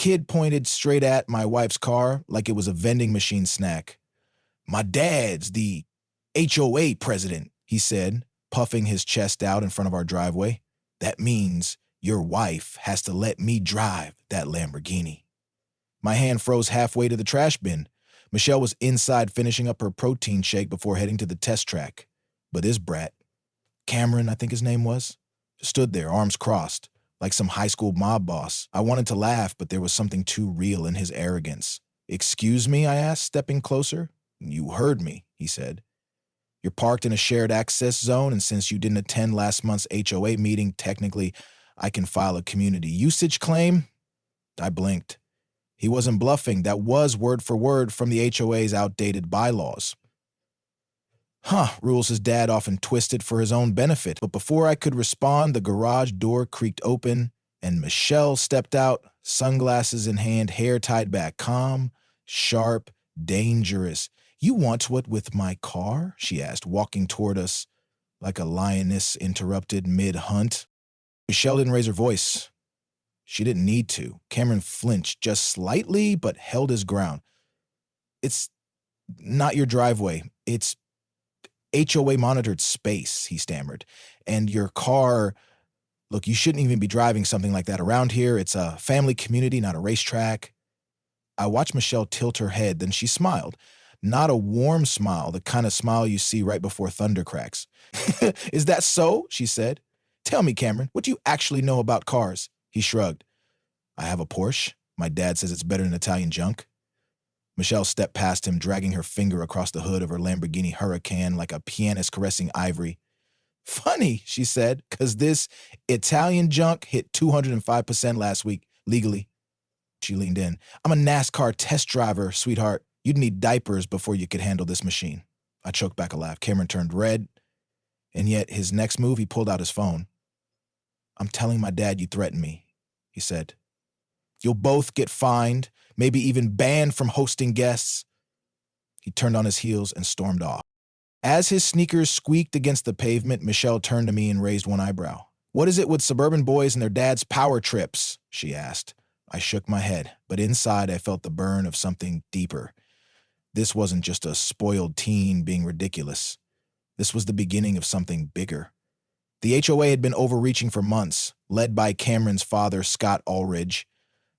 kid pointed straight at my wife's car like it was a vending machine snack. "My dad's the HOA president," he said, puffing his chest out in front of our driveway. "That means your wife has to let me drive that Lamborghini." My hand froze halfway to the trash bin. Michelle was inside finishing up her protein shake before heading to the test track. But this brat, Cameron, I think his name was, stood there, arms crossed, like some high school mob boss. I wanted to laugh, but there was something too real in his arrogance. "Excuse me?" I asked, stepping closer. "You heard me," he said. "You're parked in a shared access zone, and since you didn't attend last month's HOA meeting, technically, I can file a community usage claim." I blinked. He wasn't bluffing. That was word for word from the HOA's outdated bylaws. Rules his dad often twisted for his own benefit. But before I could respond, the garage door creaked open, and Michelle stepped out, sunglasses in hand, hair tied back, calm, sharp, dangerous. "You want what with my car?" she asked, walking toward us like a lioness interrupted mid-hunt. Michelle didn't raise her voice. She didn't need to. Cameron flinched just slightly, but held his ground. "It's not your driveway. It's HOA-monitored space," he stammered. "And your car, look, you shouldn't even be driving something like that around here. It's a family community, not a racetrack." I watched Michelle tilt her head, then she smiled. Not a warm smile, the kind of smile you see right before thunder cracks. "Is that so?" she said. "Tell me, Cameron, what do you actually know about cars?" He shrugged. "I have a Porsche. My dad says it's better than Italian junk." Michelle stepped past him, dragging her finger across the hood of her Lamborghini Huracan like a pianist caressing ivory. "Funny," she said, "'cause this Italian junk hit 205% last week, legally." She leaned in. "I'm a NASCAR test driver, sweetheart. You'd need diapers before you could handle this machine." I choked back a laugh. Cameron turned red, and yet his next move, he pulled out his phone. "I'm telling my dad you threatened me," he said. "You'll both get fined, maybe even banned from hosting guests." He turned on his heels and stormed off. As his sneakers squeaked against the pavement, Michelle turned to me and raised one eyebrow. "What is it with suburban boys and their dad's power trips?" she asked. I shook my head, but inside I felt the burn of something deeper. This wasn't just a spoiled teen being ridiculous. This was the beginning of something bigger. The HOA had been overreaching for months, led by Cameron's father, Scott Ulrich,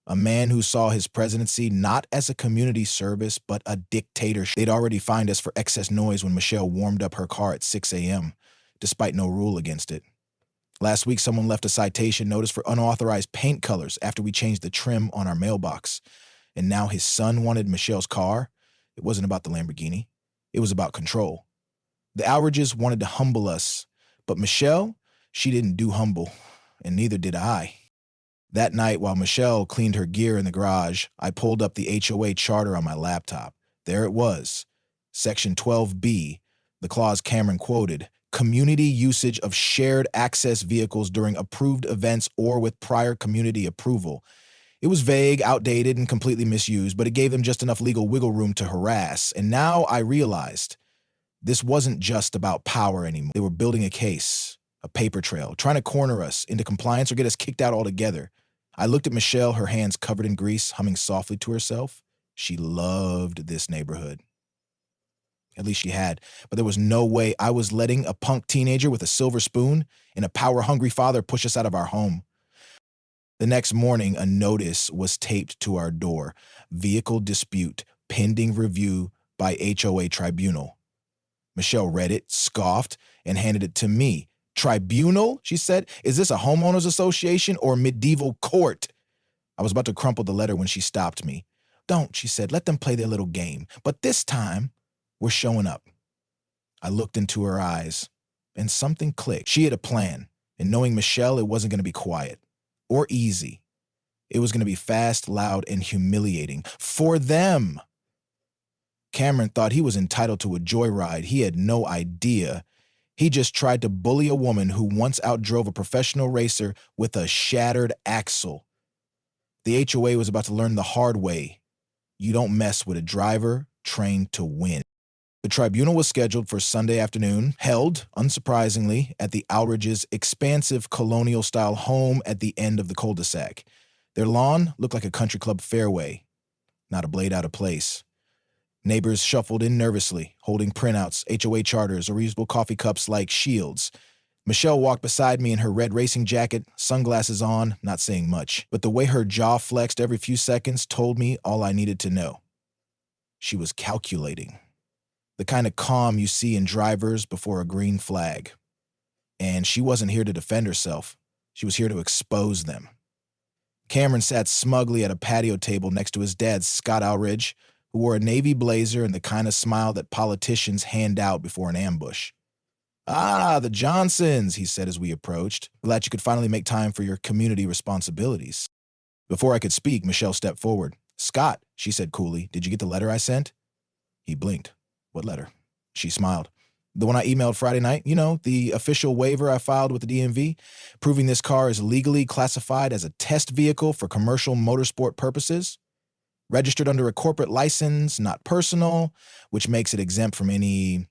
a man who saw his presidency not as a community service, but a dictatorship. They'd already fined us for excess noise when Michelle warmed up her car at 6 a.m., despite no rule against it. Last week, someone left a citation notice for unauthorized paint colors after we changed the trim on our mailbox. And now his son wanted Michelle's car. It wasn't about the Lamborghini. It was about control. The Ulriches wanted to humble us, but Michelle, she didn't do humble, and neither did I. That night, while Michelle cleaned her gear in the garage, I pulled up the HOA charter on my laptop. There it was, Section 12B, the clause Cameron quoted, "Community usage of shared access vehicles during approved events or with prior community approval." It was vague, outdated, and completely misused, but it gave them just enough legal wiggle room to harass. And now I realized this wasn't just about power anymore. They were building a case, a paper trail, trying to corner us into compliance or get us kicked out altogether. I looked at Michelle, her hands covered in grease, humming softly to herself. She loved this neighborhood. At least she had. But there was no way I was letting a punk teenager with a silver spoon and a power-hungry father push us out of our home. The next morning, a notice was taped to our door. Vehicle dispute, pending review by HOA tribunal. Michelle read it, scoffed, and handed it to me. "Tribunal?" she said. "Is this a homeowners association or medieval court?" I was about to crumple the letter when she stopped me. "Don't," she said. "Let them play their little game. But this time, we're showing up." I looked into her eyes, and something clicked. She had a plan, and knowing Michelle, it wasn't going to be quiet or easy. It was going to be fast, loud, and humiliating. For them. Cameron thought he was entitled to a joyride. He had no idea. He just tried to bully a woman who once outdrove a professional racer with a shattered axle. The HOA was about to learn the hard way. You don't mess with a driver trained to win. The tribunal was scheduled for Sunday afternoon, held, unsurprisingly, at the Ulrich's expansive colonial-style home at the end of the cul-de-sac. Their lawn looked like a country club fairway, not a blade out of place. Neighbors shuffled in nervously, holding printouts, HOA charters, or reusable coffee cups like shields. Michelle walked beside me in her red racing jacket, sunglasses on, not saying much, but the way her jaw flexed every few seconds told me all I needed to know. She was calculating. The kind of calm you see in drivers before a green flag. And she wasn't here to defend herself. She was here to expose them. Cameron sat smugly at a patio table next to his dad, Scott Alridge, who wore a navy blazer and the kind of smile that politicians hand out before an ambush. "Ah, the Johnsons," he said as we approached. "Glad you could finally make time for your community responsibilities." Before I could speak, Michelle stepped forward. "Scott," she said coolly, "did you get the letter I sent?" He blinked. "What letter?" She smiled. "The one I emailed Friday night, the official waiver I filed with the DMV, proving this car is legally classified as a test vehicle for commercial motorsport purposes. Registered under a corporate license, not personal, which makes it exempt from any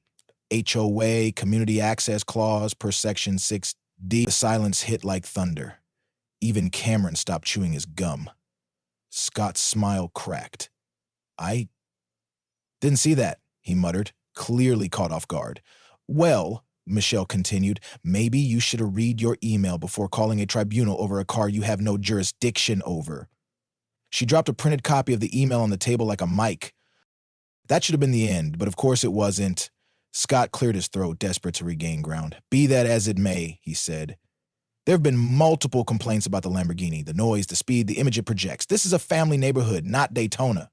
HOA community access clause per section 6D. The silence hit like thunder. Even Cameron stopped chewing his gum. Scott's smile cracked. "I didn't see that," he muttered, clearly caught off guard. "Well," Michelle continued, "maybe you should have read your email before calling a tribunal over a car you have no jurisdiction over." She dropped a printed copy of the email on the table like a mic. That should have been the end, but of course it wasn't. Scott cleared his throat, desperate to regain ground. "Be that as it may," he said. "There have been multiple complaints about the Lamborghini, the noise, the speed, the image it projects. This is a family neighborhood, not Daytona."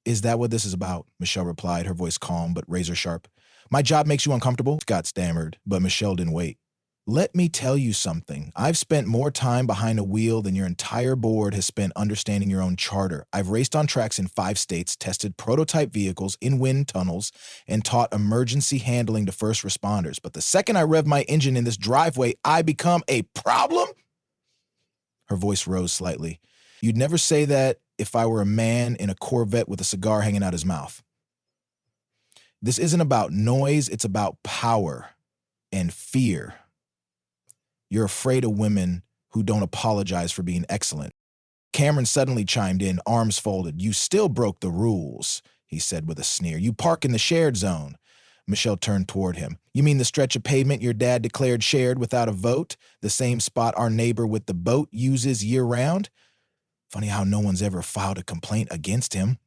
"Is that what this is about?" Michelle replied, her voice calm but razor sharp. "My job makes you uncomfortable?" Scott stammered, but Michelle didn't wait. "Let me tell you something. I've spent more time behind a wheel than your entire board has spent understanding your own charter. I've raced on tracks in 5 states, tested prototype vehicles in wind tunnels, and taught emergency handling to first responders. But the second I rev my engine in this driveway, I become a problem?" Her voice rose slightly. "You'd never say that if I were a man in a Corvette with a cigar hanging out his mouth. This isn't about noise, it's about power and fear. You're afraid of women who don't apologize for being excellent." Cameron suddenly chimed in, arms folded. "You still broke the rules," he said with a sneer. "You park in the shared zone." Michelle turned toward him. "You mean the stretch of pavement your dad declared shared without a vote? The same spot our neighbor with the boat uses year-round? Funny how no one's ever filed a complaint against him."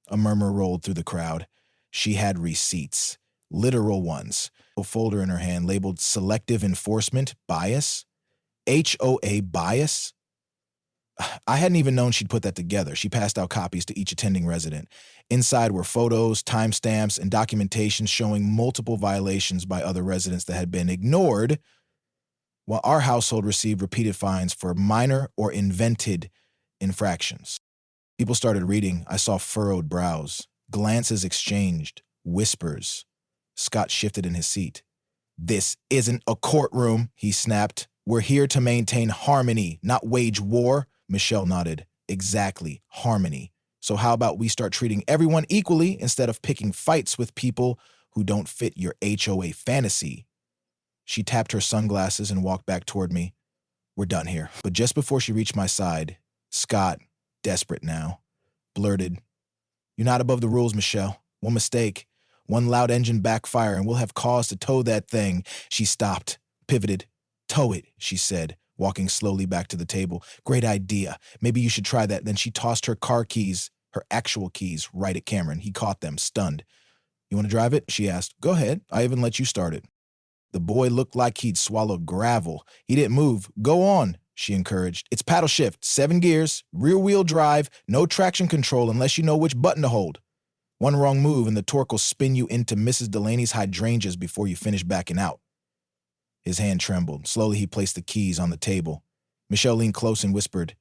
A murmur rolled through the crowd. She had receipts, literal ones. A folder in her hand labeled Selective Enforcement Bias. HOA bias? I hadn't even known she'd put that together. She passed out copies to each attending resident. Inside were photos, timestamps, and documentation showing multiple violations by other residents that had been ignored, while our household received repeated fines for minor or invented infractions. People started reading. I saw furrowed brows, glances exchanged, whispers. Scott shifted in his seat. "This isn't a courtroom," he snapped. "We're here to maintain harmony, not wage war." Michelle nodded. "Exactly, harmony. So how about we start treating everyone equally instead of picking fights with people who don't fit your HOA fantasy?" She tapped her sunglasses and walked back toward me. "We're done here." But just before she reached my side, Scott, desperate now, blurted, "You're not above the rules, Michelle. One mistake, one loud engine backfire, and we'll have cause to tow that thing." She stopped, pivoted. "Tow it," she said, walking slowly back to the table. "Great idea. Maybe you should try that." Then she tossed her car keys, her actual keys, right at Cameron. He caught them, stunned. "You want to drive it?" she asked. "Go ahead. I even let you start it." The boy looked like he'd swallowed gravel. He didn't move. "Go on," she encouraged. "It's paddle shift, 7 gears, rear-wheel drive, no traction control unless you know which button to hold. One wrong move and the torque will spin you into Mrs. Delaney's hydrangeas before you finish backing out." His hand trembled. Slowly he placed the keys on the table. Michelle leaned close and whispered,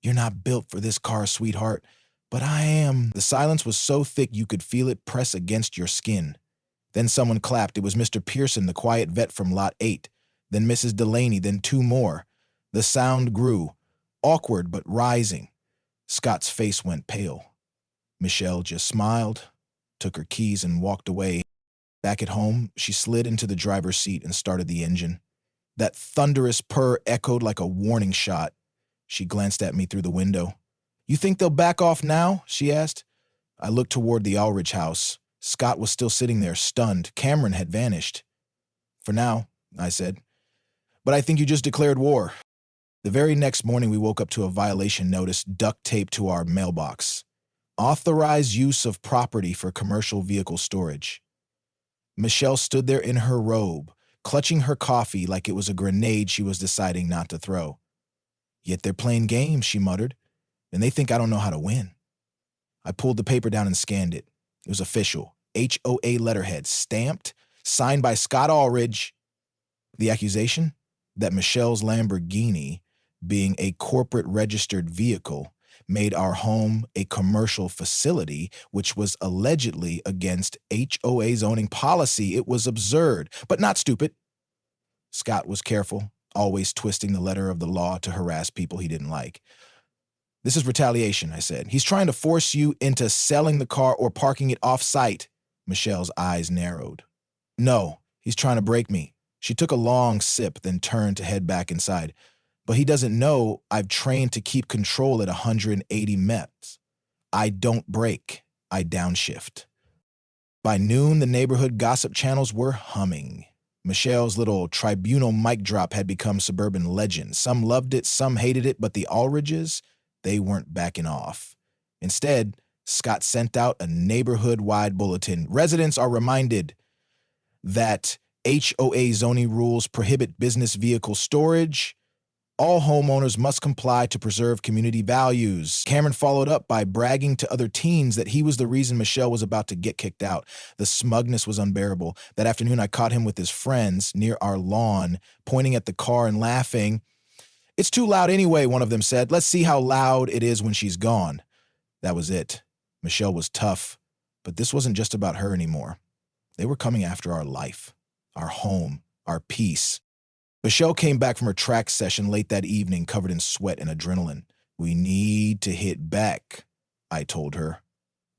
"You're not built for this car, sweetheart, but I am." The silence was so thick you could feel it press against your skin. Then someone clapped. It was Mr. Pearson, the quiet vet from Lot 8. Then Mrs. Delaney, then 2 more. The sound grew, awkward but rising. Scott's face went pale. Michelle just smiled, took her keys, and walked away. Back at home, she slid into the driver's seat and started the engine. That thunderous purr echoed like a warning shot. She glanced at me through the window. You think they'll back off now? She asked. I looked toward the Ulrich house. Scott was still sitting there, stunned. Cameron had vanished. For now, I said. But I think you just declared war. The very next morning, we woke up to a violation notice duct taped to our mailbox. Authorized use of property for commercial vehicle storage. Michelle stood there in her robe, clutching her coffee like it was a grenade she was deciding not to throw. Yet they're playing games, she muttered, and they think I don't know how to win. I pulled the paper down and scanned it. It was official. HOA letterhead, stamped, signed by Scott Ulrich. The accusation? That Michelle's Lamborghini, being a corporate registered vehicle, made our home a commercial facility, which was allegedly against HOA zoning policy. It was absurd, but not stupid. Scott was careful, always twisting the letter of the law to harass people he didn't like. This is retaliation, I said. He's trying to force you into selling the car or parking it off-site. Michelle's eyes narrowed. No, he's trying to break me. She took a long sip, then turned to head back inside. But he doesn't know I've trained to keep control at 180 MEPs. I don't break, I downshift. By noon, the neighborhood gossip channels were humming. Michelle's little tribunal mic drop had become suburban legend. Some loved it, some hated it, but the Ulriches, they weren't backing off. Instead, Scott sent out a neighborhood-wide bulletin. Residents are reminded that HOA zoning rules prohibit business vehicle storage. All homeowners must comply to preserve community values. Cameron followed up by bragging to other teens that he was the reason Michelle was about to get kicked out. The smugness was unbearable. That afternoon, I caught him with his friends near our lawn, pointing at the car and laughing. It's too loud anyway, one of them said. Let's see how loud it is when she's gone. That was it. Michelle was tough, but this wasn't just about her anymore. They were coming after our life, our home, our peace. Michelle came back from her track session late that evening, covered in sweat and adrenaline. We need to hit back, I told her,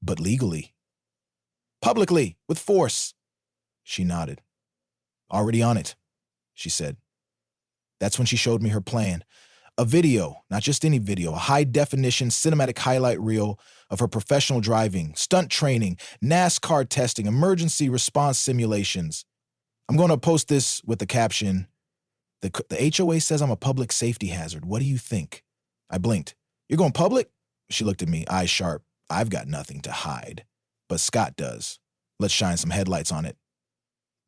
but legally. Publicly, with force. She nodded. Already on it, she said. That's when she showed me her plan. A video, not just any video, a high-definition cinematic highlight reel of her professional driving, stunt training, NASCAR testing, emergency response simulations. I'm going to post this with the caption, The HOA says I'm a public safety hazard. What do you think? I blinked. You're going public? She looked at me, eyes sharp. I've got nothing to hide. But Scott does. Let's shine some headlights on it.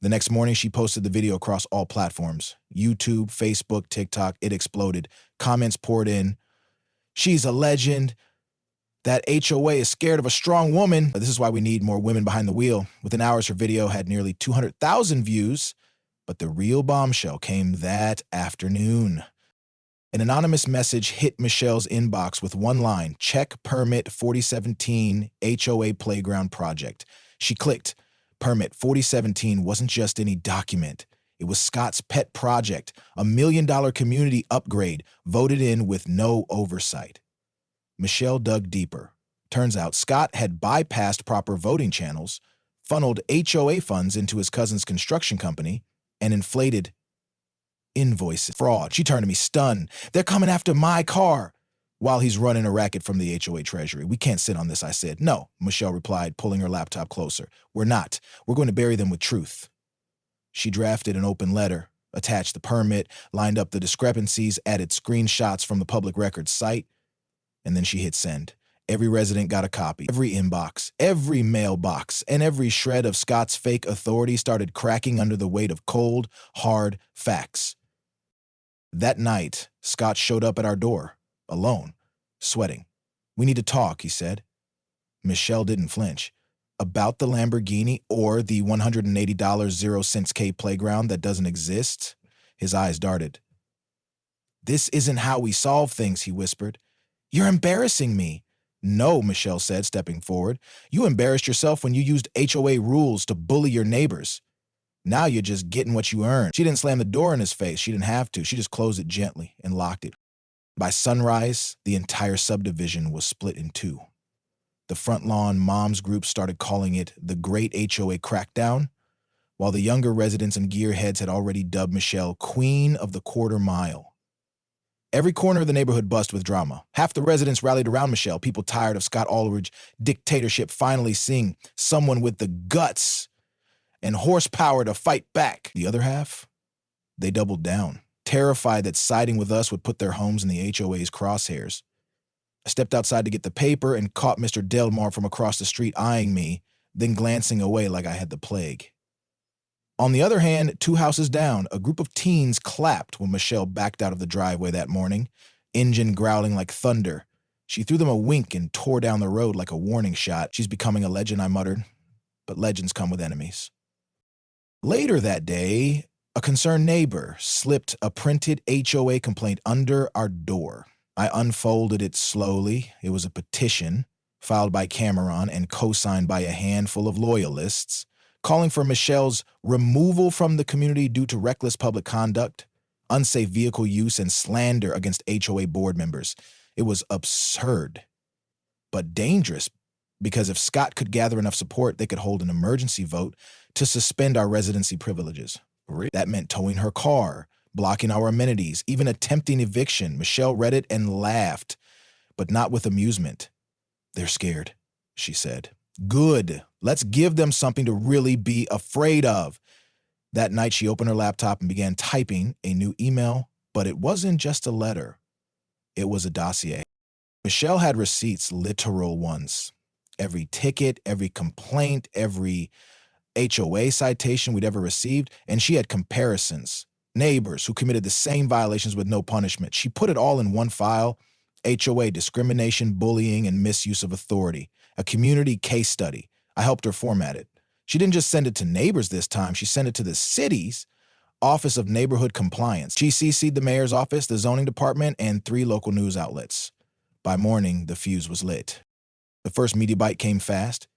The next morning, she posted the video across all platforms. YouTube, Facebook, TikTok. It exploded. Comments poured in. She's a legend. That HOA is scared of a strong woman. This is why we need more women behind the wheel. Within hours, her video had nearly 200,000 views. But the real bombshell came that afternoon. An anonymous message hit Michelle's inbox with one line, Check Permit 4017 HOA Playground Project. She clicked. Permit 4017 wasn't just any document. It was Scott's pet project, a $1 million community upgrade, voted in with no oversight. Michelle dug deeper. Turns out Scott had bypassed proper voting channels, funneled HOA funds into his cousin's construction company, and inflated invoices. Fraud. She turned to me, stunned. They're coming after my car. While he's running a racket from the HOA treasury. We can't sit on this, I said. No, Michelle replied, pulling her laptop closer. We're not. We're going to bury them with truth. She drafted an open letter, attached the permit, lined up the discrepancies, added screenshots from the public records site, and then she hit send. Every resident got a copy. Every inbox, every mailbox, and every shred of Scott's fake authority started cracking under the weight of cold, hard facts. That night, Scott showed up at our door, alone, sweating. We need to talk, he said. Michelle didn't flinch. About the Lamborghini or the $180 0 K playground that doesn't exist? His eyes darted. This isn't how we solve things, he whispered. You're embarrassing me. No, Michelle said, stepping forward. You embarrassed yourself when you used HOA rules to bully your neighbors. Now you're just getting what you earned. She didn't slam the door in his face. She didn't have to. She just closed it gently and locked it. By sunrise, the entire subdivision was split in two. The front lawn moms group started calling it the Great HOA Crackdown, while the younger residents and gearheads had already dubbed Michelle Queen of the Quarter Mile. Every corner of the neighborhood buzzed with drama. Half the residents rallied around Michelle, people tired of Scott Allridge dictatorship finally seeing someone with the guts and horsepower to fight back. The other half, they doubled down, terrified that siding with us would put their homes in the HOA's crosshairs. I stepped outside to get the paper and caught Mr. Delmar from across the street eyeing me, then glancing away like I had the plague. On the other hand, 2 houses down, a group of teens clapped when Michelle backed out of the driveway that morning, engine growling like thunder. She threw them a wink and tore down the road like a warning shot. She's becoming a legend, I muttered, but legends come with enemies. Later that day, a concerned neighbor slipped a printed HOA complaint under our door. I unfolded it slowly. It was a petition filed by Cameron and co-signed by a handful of loyalists, calling for Michelle's removal from the community due to reckless public conduct, unsafe vehicle use, and slander against HOA board members. It was absurd, but dangerous, because if Scott could gather enough support, they could hold an emergency vote to suspend our residency privileges. That meant towing her car, blocking our amenities, even attempting eviction. Michelle read it and laughed, but not with amusement. "They're scared," she said. "Good. Let's give them something to really be afraid of." That night, she opened her laptop and began typing a new email, but it wasn't just a letter. It was a dossier. Michelle had receipts, literal ones. Every ticket, every complaint, every HOA citation we'd ever received, and she had comparisons. Neighbors who committed the same violations with no punishment. She put it all in one file: HOA discrimination, bullying, and misuse of authority. A community case study. I helped her format it. She didn't just send it to neighbors this time, she sent it to the city's Office of Neighborhood Compliance. She CC'd the mayor's office, the zoning department, and 3 local news outlets. By morning, the fuse was lit. The first media bite came fast.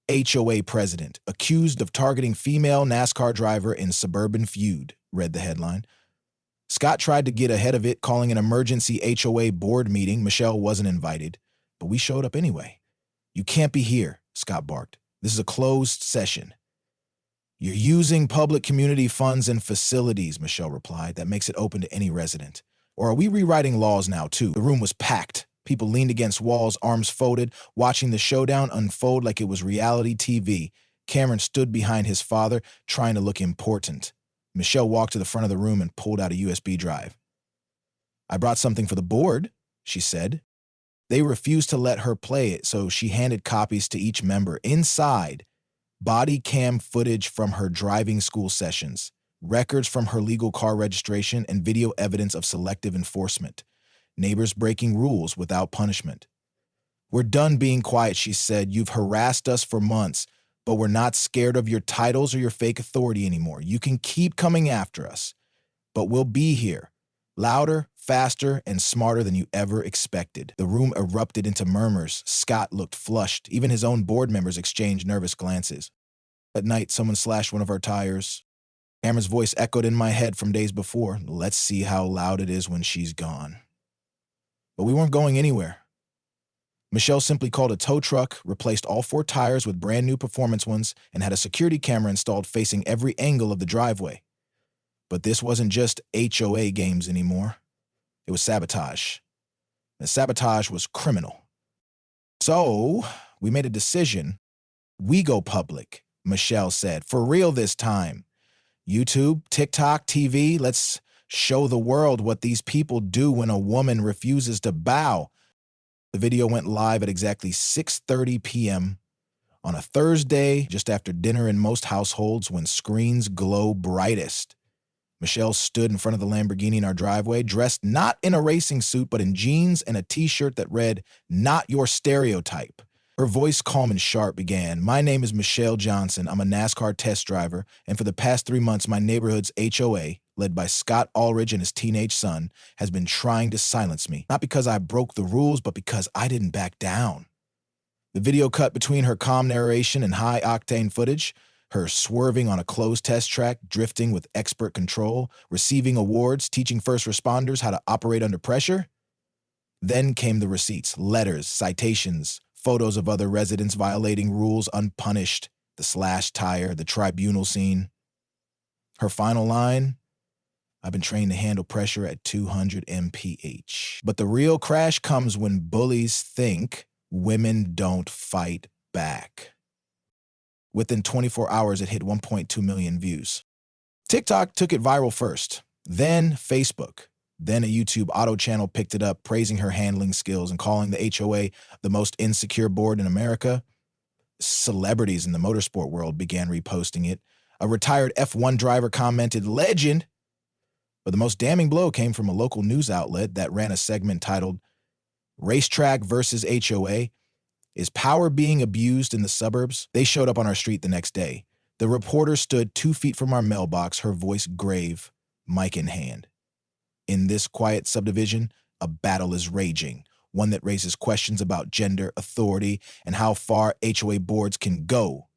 HOA president, accused of targeting female NASCAR driver in suburban feud, read the headline. Scott tried to get ahead of it, calling an emergency HOA board meeting. Michelle wasn't invited, but we showed up anyway. "You can't be here," Scott barked. "This is a closed session." "You're using public community funds and facilities," Michelle replied. "That makes it open to any resident. Or are we rewriting laws now, too?" The room was packed. People leaned against walls, arms folded, watching the showdown unfold like it was reality TV. Cameron stood behind his father, trying to look important. Michelle walked to the front of the room and pulled out a USB drive. "I brought something for the board," she said. They refused to let her play it, so she handed copies to each member. Inside, body cam footage from her driving school sessions, records from her legal car registration, and video evidence of selective enforcement. Neighbors breaking rules without punishment. "We're done being quiet," she said. "You've harassed us for months, but we're not scared of your titles or your fake authority anymore. You can keep coming after us, but we'll be here, louder, faster, and smarter than you ever expected." The room erupted into murmurs. Scott looked flushed. Even his own board members exchanged nervous glances. At night, someone slashed one of our tires. Cameron's voice echoed in my head from days before. "Let's see how loud it is when she's gone." But we weren't going anywhere. Michelle simply called a tow truck, replaced all 4 tires with brand new performance ones, and had a security camera installed facing every angle of the driveway. But this wasn't just HOA games anymore. It was sabotage. The sabotage was criminal. So we made a decision. We go public, Michelle said. "For real this time. YouTube, TikTok, TV, let's show the world what these people do when a woman refuses to bow." The video went live at exactly 6:30 p.m. on a Thursday, just after dinner in most households when screens glow brightest. Michelle stood in front of the Lamborghini in our driveway, dressed not in a racing suit, but in jeans and a t-shirt that read, "Not your stereotype." Her voice, calm and sharp, began, "My name is Michelle Johnson. I'm a NASCAR test driver, and for the past 3 months, my neighborhood's HOA, led by Scott Allridge and his teenage son, has been trying to silence me. Not because I broke the rules, but because I didn't back down." The video cut between her calm narration and high-octane footage, her swerving on a closed test track, drifting with expert control, receiving awards, teaching first responders how to operate under pressure. Then came the receipts, letters, citations, photos of other residents violating rules unpunished, the slashed tire, the tribunal scene. Her final line, I've been trained to handle pressure at 200 mph. But the real crash comes when bullies think women don't fight back. Within 24 hours, it hit 1.2 million views. TikTok took it viral first, then Facebook. Then a YouTube auto channel picked it up, praising her handling skills and calling the HOA the most insecure board in America. Celebrities in the motorsport world began reposting it. A retired F1 driver commented, "Legend." But the most damning blow came from a local news outlet that ran a segment titled, "Racetrack versus HOA. Is power being abused in the suburbs?" They showed up on our street the next day. The reporter stood 2 feet from our mailbox, her voice grave, mic in hand. In this quiet subdivision, a battle is raging, one that raises questions about gender, authority, and how far HOA boards can go.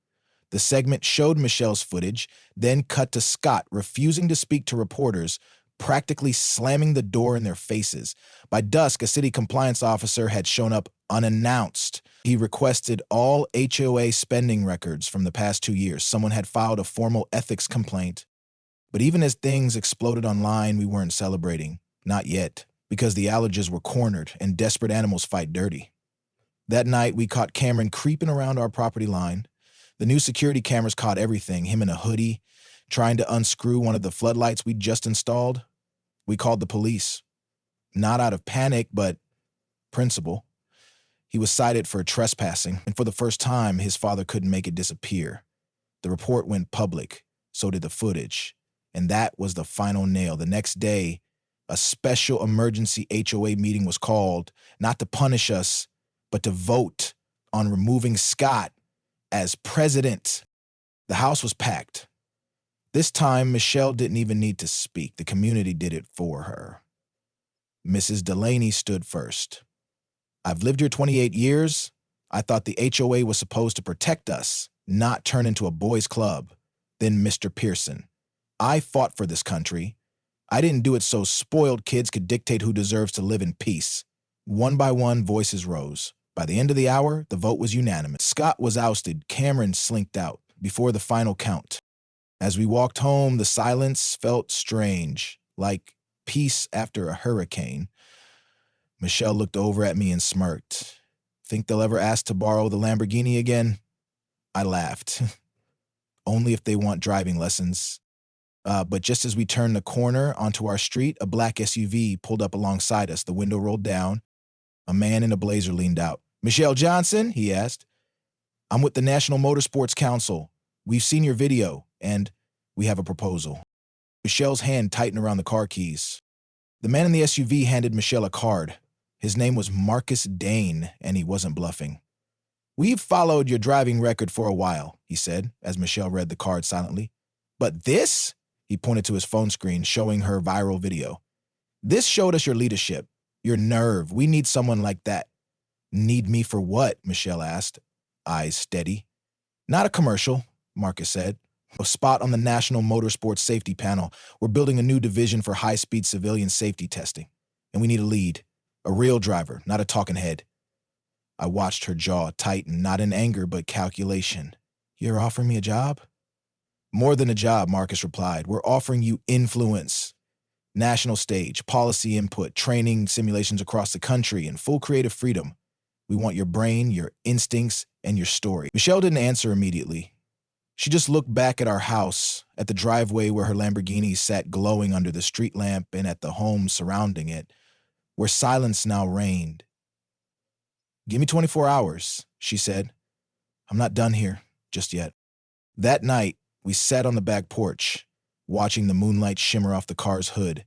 The segment showed Michelle's footage, then cut to Scott refusing to speak to reporters, practically slamming the door in their faces. By dusk, a city compliance officer had shown up unannounced. He requested all HOA spending records from the past 2 years. Someone had filed a formal ethics complaint. But even as things exploded online, we weren't celebrating. Not yet, because the allergists were cornered and desperate animals fight dirty. That night, we caught Cameron creeping around our property line. The new security cameras caught everything, him in a hoodie, trying to unscrew one of the floodlights we'd just installed. We called the police. Not out of panic, but principle. He was cited for trespassing, and for the first time, his father couldn't make it disappear. The report went public, so did the footage. And that was the final nail. The next day, a special emergency HOA meeting was called, not to punish us, but to vote on removing Scott as president. The house was packed. This time, Michelle didn't even need to speak. The community did it for her. Mrs. Delaney stood first. "I've lived here 28 years. I thought the HOA was supposed to protect us, not turn into a boys' club." Then Mr. Pearson. "I fought for this country. I didn't do it so spoiled kids could dictate who deserves to live in peace." One by one, voices rose. By the end of the hour, the vote was unanimous. Scott was ousted. Cameron slinked out before the final count. As we walked home, the silence felt strange, like peace after a hurricane. Michelle looked over at me and smirked. "Think they'll ever ask to borrow the Lamborghini again?" I laughed. "Only if they want driving lessons." But just as we turned the corner onto our street, a black SUV pulled up alongside us. The window rolled down. A man in a blazer leaned out. "Michelle Johnson?" he asked. "I'm with the National Motorsports Council. We've seen your video, and we have a proposal." Michelle's hand tightened around the car keys. The man in the SUV handed Michelle a card. His name was Marcus Dane, and he wasn't bluffing. "We've followed your driving record for a while," he said, as Michelle read the card silently. "But this?" He pointed to his phone screen, showing her viral video. "This showed us your leadership, your nerve. We need someone like that." "Need me for what?" Michelle asked, eyes steady. "Not a commercial," Marcus said. "A spot on the National Motorsports Safety Panel. We're building a new division for high-speed civilian safety testing. And we need a lead. A real driver, not a talking head." I watched her jaw tighten, not in anger, but calculation. "You're offering me a job?" "More than a job," Marcus replied. "We're offering you influence. National stage, policy input, training simulations across the country, and full creative freedom. We want your brain, your instincts, and your story." Michelle didn't answer immediately. She just looked back at our house, at the driveway where her Lamborghini sat glowing under the street lamp, and at the homes surrounding it, where silence now reigned. "Give me 24 hours, she said. "I'm not done here just yet." That night, we sat on the back porch, watching the moonlight shimmer off the car's hood.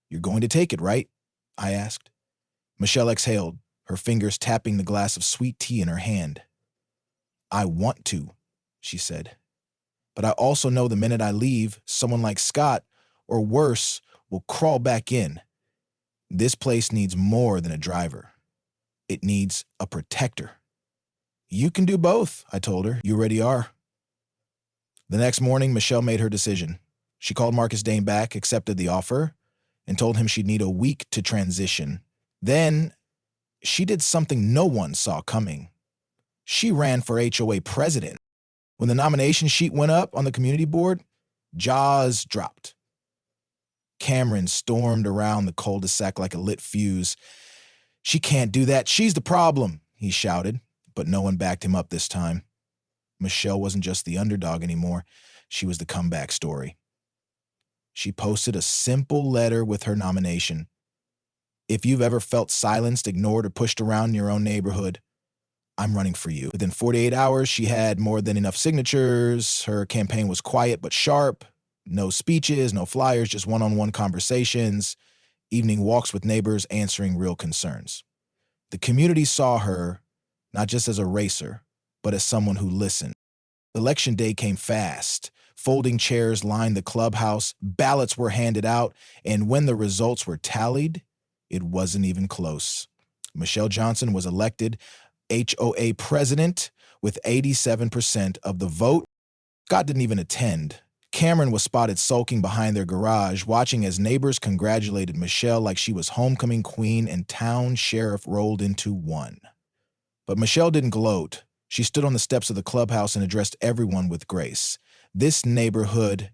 "You're going to take it, right?" I asked. Michelle exhaled, her fingers tapping the glass of sweet tea in her hand. "I want to," she said. "But I also know the minute I leave, someone like Scott, or worse, will crawl back in. This place needs more than a driver. It needs a protector." "You can do both," I told her. "You already are." The next morning, Michelle made her decision. She called Marcus Dane back, accepted the offer, and told him she'd need a week to transition. Then, she did something no one saw coming. She ran for HOA president. When the nomination sheet went up on the community board, jaws dropped. Cameron stormed around the cul-de-sac like a lit fuse. "She can't do that. She's the problem," he shouted, but no one backed him up this time. Michelle wasn't just the underdog anymore. She was the comeback story. She posted a simple letter with her nomination. "If you've ever felt silenced, ignored, or pushed around in your own neighborhood, I'm running for you." Within 48 hours, she had more than enough signatures. Her campaign was quiet but sharp. No speeches, no flyers, just one-on-one conversations, evening walks with neighbors, answering real concerns. The community saw her not just as a racer, but as someone who listened. Election day came fast. Folding chairs lined the clubhouse, ballots were handed out, and when the results were tallied, it wasn't even close. Michelle Johnson was elected HOA president with 87% of the vote. Scott didn't even attend. Cameron was spotted sulking behind their garage, watching as neighbors congratulated Michelle like she was homecoming queen and town sheriff rolled into one. But Michelle didn't gloat. She stood on the steps of the clubhouse and addressed everyone with grace. "This neighborhood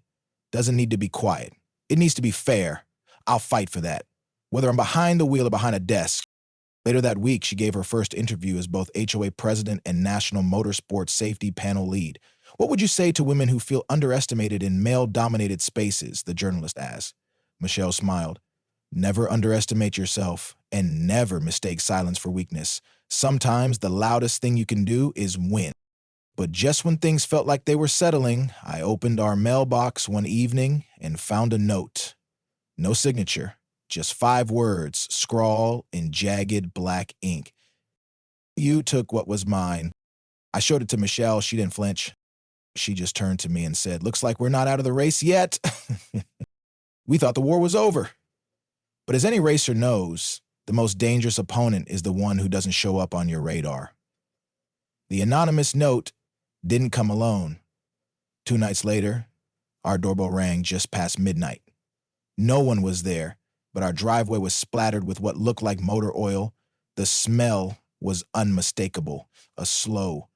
doesn't need to be quiet. It needs to be fair. I'll fight for that, whether I'm behind the wheel or behind a desk." Later that week, she gave her first interview as both HOA president and National Motorsport Safety Panel lead. "What would you say to women who feel underestimated in male-dominated spaces?" the journalist asked. Michelle smiled. "Never underestimate yourself, and never mistake silence for weakness. Sometimes the loudest thing you can do is win." But just when things felt like they were settling, I opened our mailbox one evening and found a note. No signature, just 5 words, scrawled in jagged black ink. "You took what was mine." I showed it to Michelle. She didn't flinch. She just turned to me and said, "Looks like we're not out of the race yet." We thought the war was over. But as any racer knows, the most dangerous opponent is the one who doesn't show up on your radar. The anonymous note didn't come alone. 2 nights later, our doorbell rang just past midnight. No one was there, but our driveway was splattered with what looked like motor oil. The smell was unmistakable, a slow,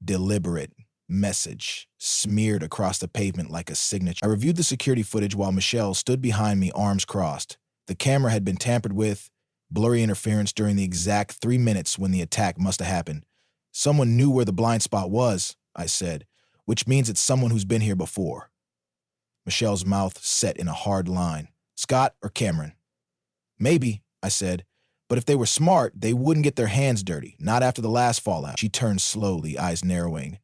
deliberate message smeared across the pavement like a signature. I reviewed the security footage while Michelle stood behind me, arms crossed. The camera had been tampered with, blurry interference during the exact 3 minutes when the attack must have happened. "Someone knew where the blind spot was," I said, "which means it's someone who's been here before." Michelle's mouth set in a hard line. "Scott or Cameron?" "Maybe," I said, "but if they were smart, they wouldn't get their hands dirty, not after the last fallout." She turned slowly, eyes narrowing.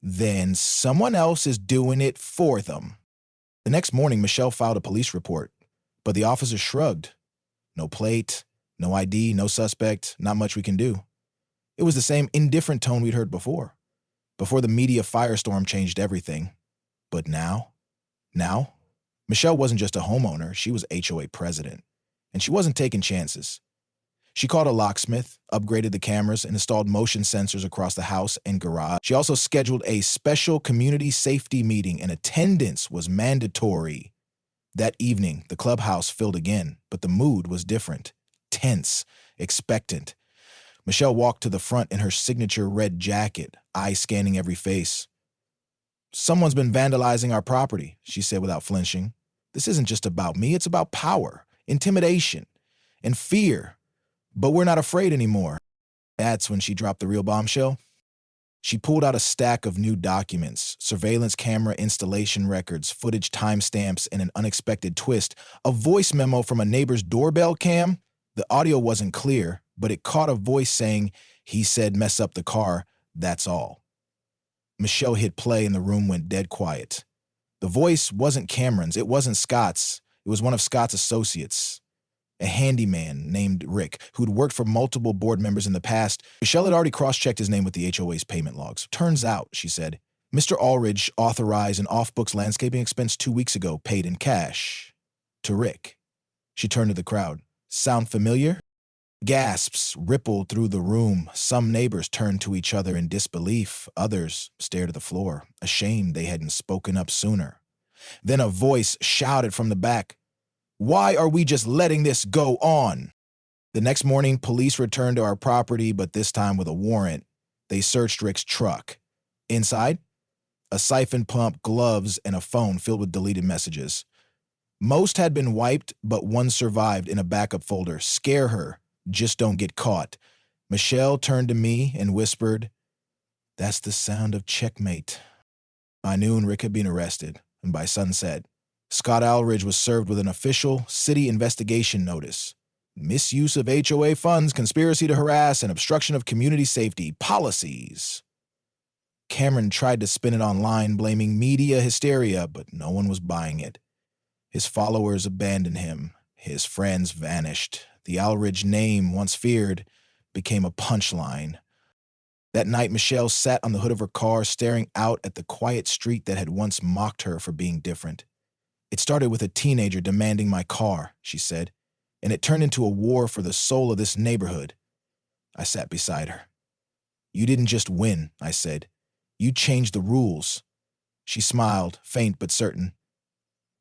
"Then someone else is doing it for them." The next morning, Michelle filed a police report, but the officer shrugged. "No plate, no ID, no suspect, not much we can do." It was the same indifferent tone we'd heard before the media firestorm changed everything. But now, Michelle wasn't just a homeowner, she was HOA president. And she wasn't taking chances. She called a locksmith, upgraded the cameras, and installed motion sensors across the house and garage. She also scheduled a special community safety meeting, and attendance was mandatory. That evening, the clubhouse filled again, but the mood was different. Tense, expectant. Michelle walked to the front in her signature red jacket, eyes scanning every face. "Someone's been vandalizing our property," she said without flinching. "This isn't just about me, it's about power, intimidation, and fear. But we're not afraid anymore." That's when she dropped the real bombshell. She pulled out a stack of new documents, surveillance camera installation records, footage timestamps, and an unexpected twist, a voice memo from a neighbor's doorbell cam. The audio wasn't clear, but it caught a voice saying, "He said mess up the car, that's all." Michelle hit play and the room went dead quiet. The voice wasn't Cameron's, it wasn't Scott's, it was one of Scott's associates. A handyman named Rick, who'd worked for multiple board members in the past. Michelle had already cross-checked his name with the HOA's payment logs. "Turns out," she said, "Mr. Allridge authorized an off-books landscaping expense 2 weeks ago, paid in cash. To Rick." She turned to the crowd. "Sound familiar?" Gasps rippled through the room. Some neighbors turned to each other in disbelief. Others stared at the floor, ashamed they hadn't spoken up sooner. Then a voice shouted from the back, "Why are we just letting this go on?" The next morning, police returned to our property, but this time with a warrant. They searched Rick's truck. Inside, a siphon pump, gloves, and a phone filled with deleted messages. Most had been wiped, but one survived in a backup folder. Scare her. Just don't get caught. Michelle turned to me and whispered, "That's the sound of checkmate." By noon, Rick had been arrested, and by sunset, Scott Alridge was served with an official city investigation notice. Misuse of HOA funds, conspiracy to harass, and obstruction of community safety policies. Cameron tried to spin it online, blaming media hysteria, but no one was buying it. His followers abandoned him. His friends vanished. The Alridge name, once feared, became a punchline. That night, Michelle sat on the hood of her car, staring out at the quiet street that had once mocked her for being different. "It started with a teenager demanding my car," she said, "and it turned into a war for the soul of this neighborhood." I sat beside her. "You didn't just win," I said. "You changed the rules." She smiled, faint but certain.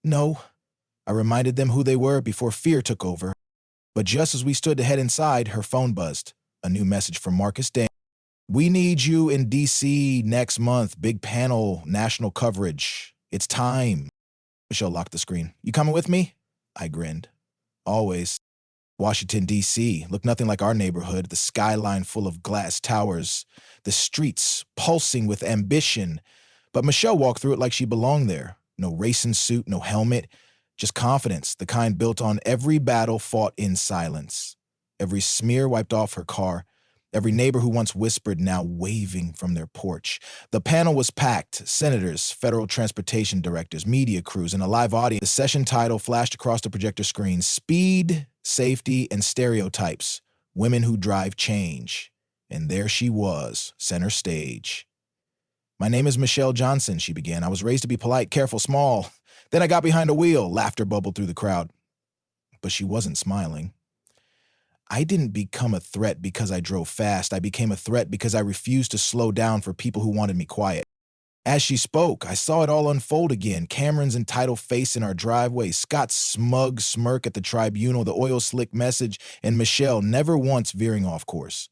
"No." I reminded them who they were before fear took over. But just as we stood to head inside, her phone buzzed. A new message from Marcus Dan. "We need you in D.C. next month. Big panel, national coverage. It's time." Michelle locked the screen. "You coming with me?" I grinned. "Always." Washington, D.C. looked nothing like our neighborhood, the skyline full of glass towers, the streets pulsing with ambition. But Michelle walked through it like she belonged there. No racing suit, no helmet, just confidence, the kind built on every battle fought in silence. Every smear wiped off her car. Every neighbor who once whispered now waving from their porch. The panel was packed. Senators, federal transportation directors, media crews, and a live audience. The session title flashed across the projector screen: Speed, Safety, and Stereotypes. Women Who Drive Change. And there she was, center stage. "My name is Michelle Johnson," she began. "I was raised to be polite, careful, small. Then I got behind a wheel." Laughter bubbled through the crowd. But she wasn't smiling. "I didn't become a threat because I drove fast. I became a threat because I refused to slow down for people who wanted me quiet." As she spoke, I saw it all unfold again. Cameron's entitled face in our driveway, Scott's smug smirk at the tribunal, the oil-slick message, and Michelle never once veering off course.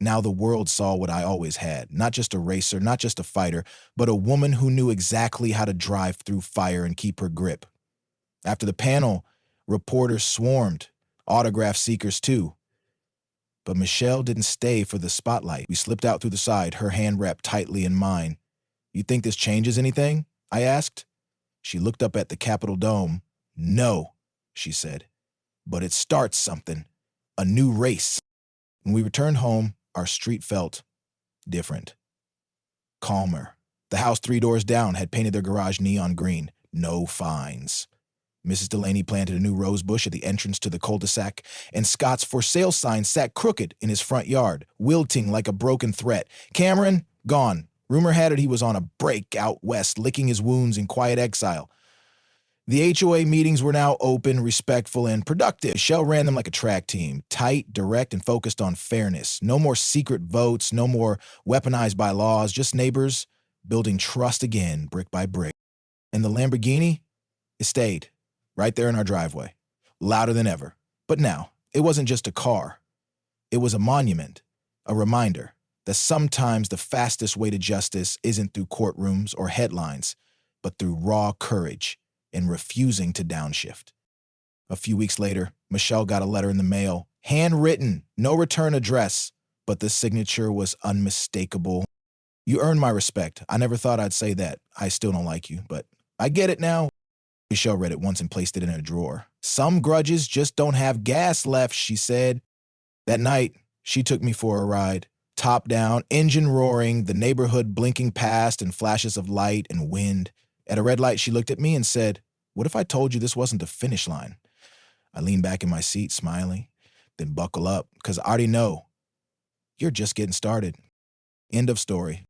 Now the world saw what I always had, not just a racer, not just a fighter, but a woman who knew exactly how to drive through fire and keep her grip. After the panel, reporters swarmed, autograph seekers too. But Michelle didn't stay for the spotlight. We slipped out through the side, her hand wrapped tightly in mine. "You think this changes anything?" I asked. She looked up at the Capitol dome. "No," she said, "but it starts something. A new race." When we returned home, our street felt different. Calmer. The house 3 doors down had painted their garage neon green. No fines. Mrs. Delaney planted a new rose bush at the entrance to the cul-de-sac, and Scott's for sale sign sat crooked in his front yard, wilting like a broken threat. Cameron, gone. Rumor had it he was on a break out west, licking his wounds in quiet exile. The HOA meetings were now open, respectful, and productive. Michelle ran them like a track team, tight, direct, and focused on fairness. No more secret votes, no more weaponized bylaws, just neighbors building trust again, brick by brick. And the Lamborghini? It stayed, right there in our driveway, louder than ever. But now, it wasn't just a car. It was a monument, a reminder that sometimes the fastest way to justice isn't through courtrooms or headlines, but through raw courage and refusing to downshift. A few weeks later, Michelle got a letter in the mail, handwritten, no return address, but the signature was unmistakable. "You earned my respect. I never thought I'd say that. I still don't like you, but I get it now." Michelle read it once and placed it in a drawer. "Some grudges just don't have gas left," she said. That night, she took me for a ride. Top down, engine roaring, the neighborhood blinking past in flashes of light and wind. At a red light, she looked at me and said, "What if I told you this wasn't the finish line?" I leaned back in my seat, smiling. "Then buckle up, because I already know. You're just getting started." End of story.